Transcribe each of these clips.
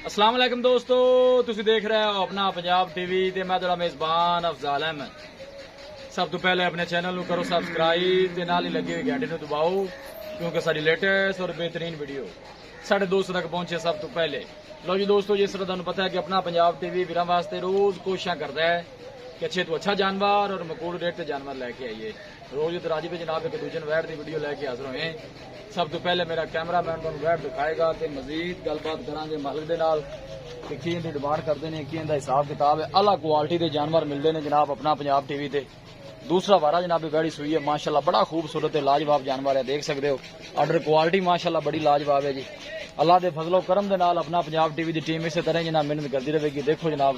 अस्सलाम वालेकुम दोस्तों, तुसी देख रहे हो अपना पंजाब टीवी ते मैं तेरा मेजबान अफजाल अहमद। सब तो पहले अपने चैनल को करो सब्सक्राइब ते नाल ही लगी हुई घंटी को दबाओ क्योंकि सारी लेटेस्ट और बेहतरीन वीडियो साढ़े दोस्तों तक पहुंचे सब तो पहले। लो जी दोस्तों, जिस तरह तुहानू पता है कि अपना पंजाब टीवी वीरां वास्ते रोज कोशिश करता है कि अच्छे तो अच्छा जानवर और मकूल रेट से जानवर लैके आइए। रोज दराजी पे जनाब एक दूजे वैट की वीडियो लैके हाजिर होए। सब तो पहले मेरा कैमरामैन तुहानू वैट दिखाएगा तो मजीद गलबात करांगे मालिक दे नाल कि की इहदी डिमांड करते हैं, की इहदा हिसाब किताब है। अलग क्वालिटी के जानवर मिलते हैं जनाब अपना पंजाब टीवी ते। दूसरा वारा जनाब वैड़ी सुई है, माशाल्लाह बड़ा खूबसूरत है, लाजवाब जानवर है, देख सकते हो। ऑर्डर क्वालिटी माशाल्लाह बड़ी लाजवाब है जी। अल्लाह के फजलो करम के नाल अपना पंजाब टीवी की टीम इस तरह जनाब मेहनत करती रहेगी। देखो जनाब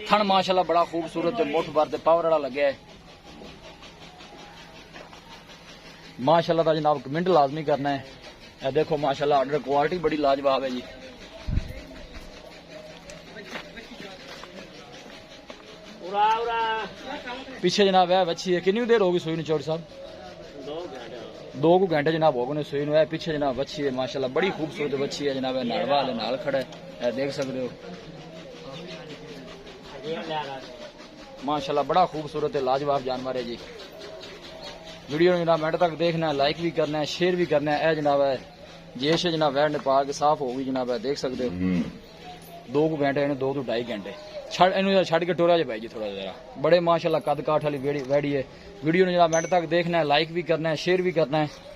थन माशाल्लाह बड़ा खूबसूरत है, मुठ भर पावर वाला लगे है माशाल्लाह। का जनाब कमेंट लाजमी करना है। देखो माशाल्लाह ऑर्डर क्वालिटी बड़ी लाजवाब है जी। पीछे जनाब है बच्ची है, कितनी देर होगी सुई चौधरी साहब? 2 घंटे जनाब हो गए सुई है। पीछे जनाब बच्ची है माशाल्लाह बड़ी खूबसूरत बच्ची है जनाब, नाड़वा वाले नाल खड़ा है, देख सकते हो माशाल्लाह बड़ा खूबसूरत है, लाजवाब जानवर है जी। वीडियो जनाब मिनट तक देखना है, लाइक भी करना है, शेयर भी करना है। जनाब है जेश जनाब वैट ने पा के साफ हो गई जनाब है, देख सकते हो। 2 घंटे 2 तो 2.5 घंटे छड़ के टोरा भाई जी थोड़ा जरा बड़े माशाल्लाह कद काठ वाली वैड़ी है। वीडियो जरा मिनट तक देखना है, लाइक भी करना है, शेयर भी करना है।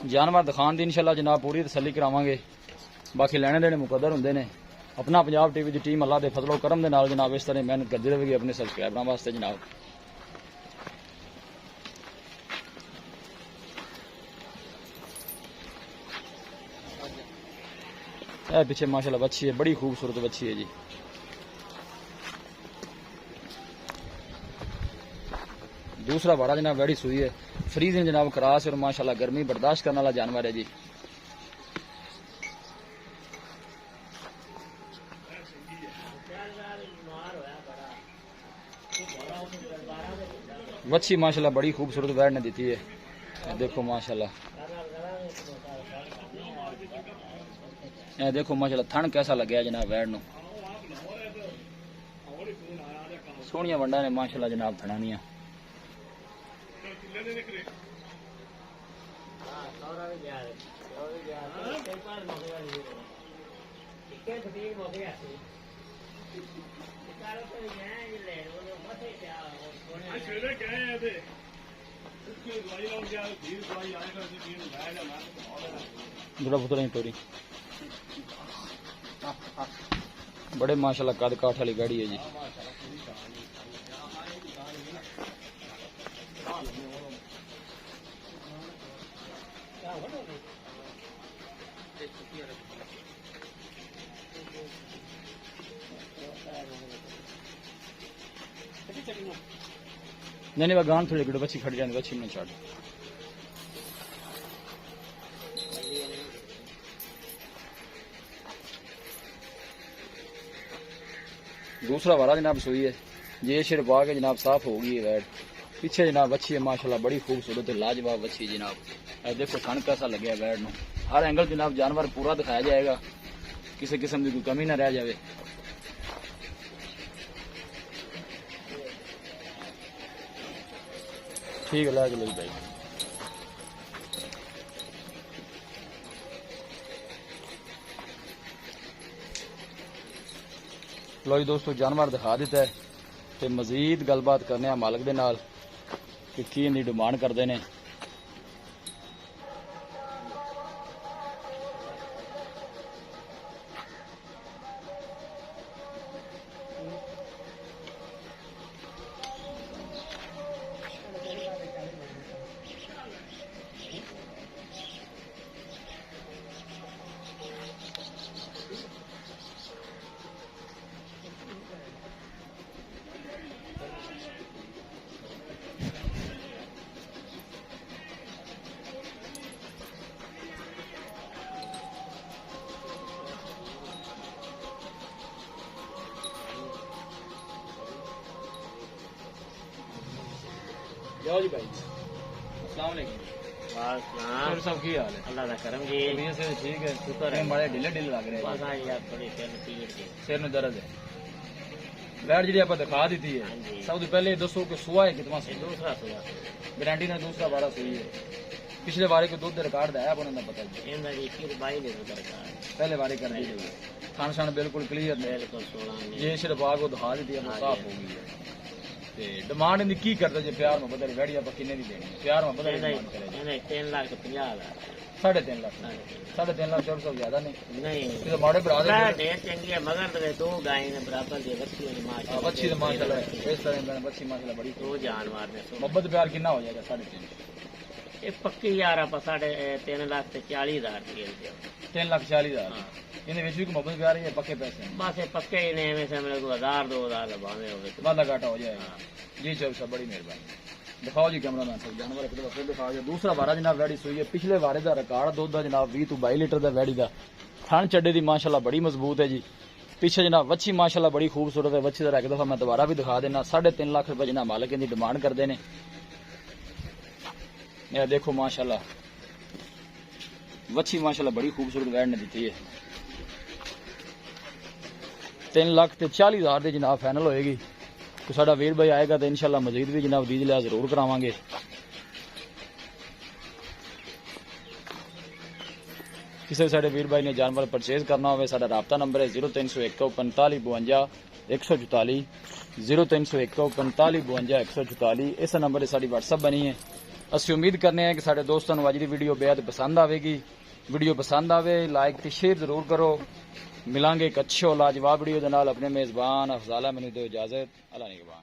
जानवर दिखाने की इंशाल्लाह जनाब पूरी तसल्ली करावांगे। बाकी लेने देने मुकद्दर होंगे ने। अपना पंजाब टीवी की टीम अल्लाह के फजलो करम के नाल जनाब इस तरह मेहनत करती रहेगी अपने सबसक्राइबरों वास्ते जनाब। पीछे माशाल्लाह बच्ची है, बड़ी खूबसूरत बच्ची है जी। दूसरा बड़ा जनाब वैड़ी सुई है, फ्रीजिंग जनाब क्रास और माशाल्लाह गर्मी बर्दाश्त करने वाला जानवर है जी। वच्छी माशाल्लाह बड़ी खूबसूरत वैड़ ने दी है, देखो माशाल्लाह। देखो माशाल्लाह थन कैसा लगे जनाब वैड़ नु, सोहनिया वंडा ने माशाल्लाह जनाब थनानिया। बड़े माशाल्लाह कद काठ वाली गाड़ी है जी। नहीं वह गान थोड़ी बच्ची खड़ी जाने बच्ची में छाड़। दूसरा वाला जनाब सुई है, जे शेर पा के जनाब साफ हो गई है वैट। पीछे जनाब बच्ची है माशाल्लाह बड़ी खूबसूरत है, लाजवाब बच्ची जनाब। देखो थन कैसा लगे वैट नु, हर एंगल जनाब जानवर पूरा दिखाया जाएगा, किसी किस्म की कोई कमी ना रह जाए। ठीक है ला भाई। लो जी दोस्तों जानवर दिखा दिता है तो मजीद गलबात करने मालिक दे नाल कि की इनकी डिमांड करते हैं। जाओ जी भाई, अस्सलाम वालेकुम। और सब की हाल है? अल्लाह का करम जी। तबीयत से ठीक है? शुक्र है। बड़े ढिले ढिले लग रहे बस हैं, आज यार थोड़ी सिर सिर में दर्द है। बैठ जी आप दिखा दी थी है। हाँ जी। सब तो पहले दसो कि सुआ है कितना सही, दूसरा सुना गारंटी ने दूसरा बारह सुई है। पिछले बारे को दूध रिकॉर्ड है उन्होंने पता जी, इंदा जी की बाई दे दो दरकार पहले बारे कर दी गई, खान शान बिल्कुल क्लियर है। बिल्कुल 16 में ये सिर्फ आग दिखा दी थी, अब हाँ साफ जी। हो गई है। ते डिमांड इनकी की करता जे प्यार में बदल बैठी आप किन्ने दी देनी, प्यार में बदल डिमांड करे इन्हें 3 लाख तो 50,000 3.5 लाख, 3.5 लाख 400 ज्यादा नहीं, नहीं ये तो माड़े भरा मैं दे। ढेर चंगी है मगर तो दो गाय ने बराबर दी बच्ची ने मां बच्ची तो माशाल्लाह इस तरह में बच्ची माशाल्लाह बड़ी दो जानवर ने मोहब्बत प्यार कितना हो जाएगा 3.5, ये पक्की यार आप 3.5 लाख ते 40,000 दी 3,40,000 इन्हें विच भी मोहब्बत प्यार है, पक्के पैसे हैं, बस ये पक्के ही ने में से मेरे को 1000 2,000 लबावे होवे तो वादा घाटा हो जाएगा। जी चल साहब बड़ी मेहरबानी, दिखाओ जी कैमरा मैन साहब जानवर एक दफा फिर दिखाओ जी। दूसरा वारा जनाब वैड़ी सुई है, पिछले वारे का रिकॉर्ड दुध का जनाब 20 to 22 लीटर का वैड़ी का, थन चड्डे की माशाल्लाह बड़ी मजबूत है जी। पीछे जनाब वच्छी माशाल्लाह बड़ी खूबसूरत है, वच्छी का एक दफा मैं दोबारा भी दिखा देना। 3.5 लाख रुपए जनाब मालिक की डिमांड करते हैं। यह देखो माशाल्लाह वच्छी माशाल्लाह बड़ी खूबसूरत वैड़ ने दी है। 3,40,000 की जनाब फाइनल होएगी। तो साडा वीर भाई आएगा तो इंशाल्लाह मजीद भी जनाब दी लिया जरूर करावांगे। किसी साडे वीर भाई ने जानवर परचेज करना हो साडा राबता नंबर है 0301 45 52 144 0301 45 52 144। इस नंबर से साडी व्हाट्सएप बनी है। असि उम्मीद करने हैं कि साडे दोस्तों को अज की वीडियो बेहद पसंद आएगी। वीडियो पसंद आवे लाइक ते शेयर जरूर करो। मिलांगे एक अच्छे और लाजवाब वीडियो के नाल। अपने मेजबान अफजाल मैनू दो इजाजत, अल्लाह निगहबान।